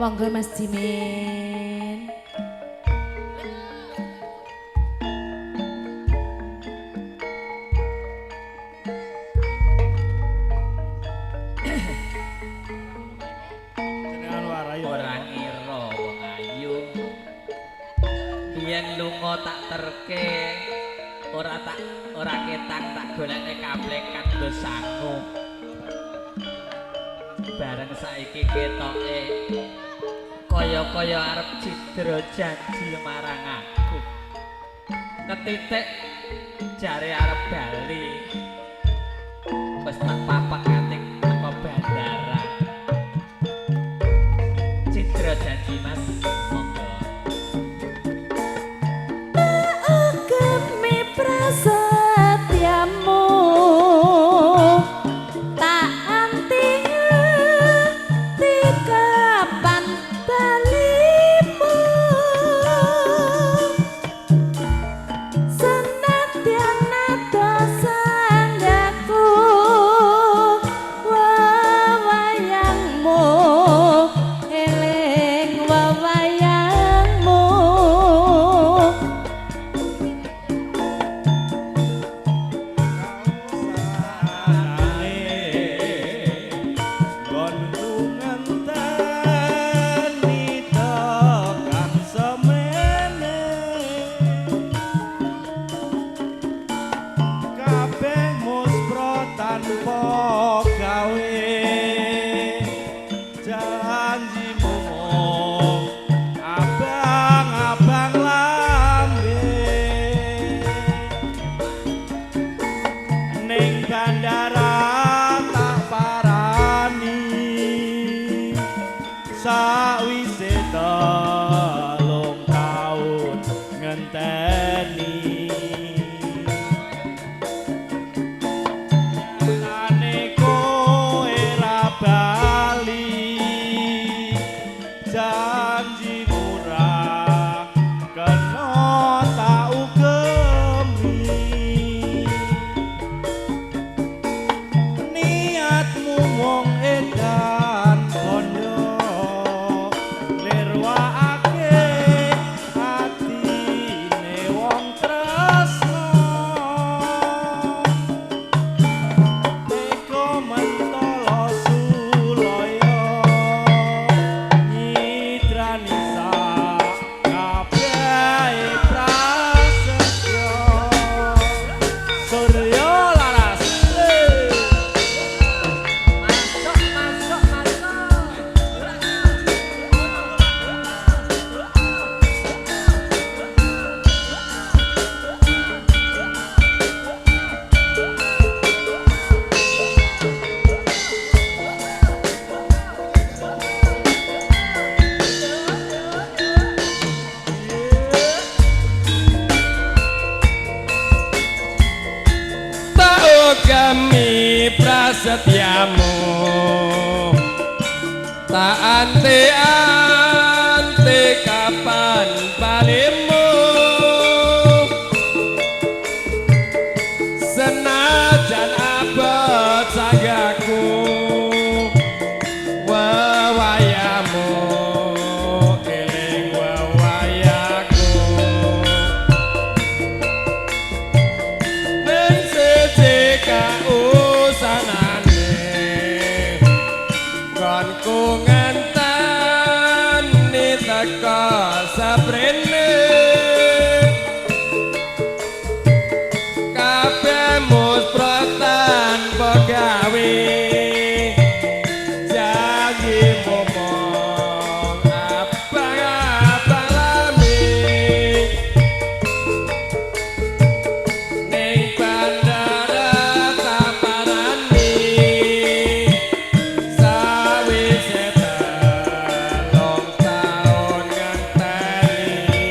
Monggo Mas Jimin. Jenengan warai ora ngira wong ayu. Biyen lunga tak terke, ora ketang tak golekne kaplekan nggo sangu. Bareng saiki ketoke kaya-kaya arep cidra janji marang aku. Ketitik jare arep bali. Wis tak papak kanthi teko bandara. Cidra janji Mas, monggo. Agemi prasetyamu tak anti kapan balimu senadyan nado sanggaku wewayangmu eling wewayangmu Sawise telung taun ngenteni ane kowe ra bali janji murah kena tak ugemi niatmu wong edan kondo agemi prasetyamu tak anti kapan balimu senajan abot sanggaku wewayamu eling wewayaku ning siji kausanane konku ngenteni teka sabrene kabeh musprotan pegawe janji momong abang-abang lami ning bandara taparani sawise telung taun ngenteni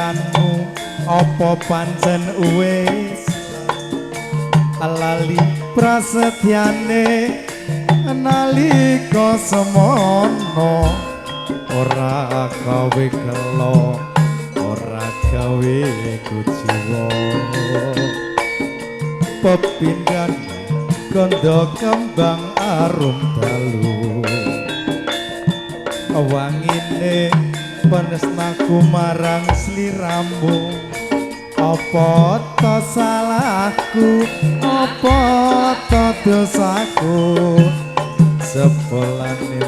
pikiranmu apa pancen wis lali prasetyane nalika semono ora gawe gelo ora gawe kuciwa pepindhan gondo kembang arum dalu wangine penesnaku marang sliramu apa to salahku apa to dosaku sepolane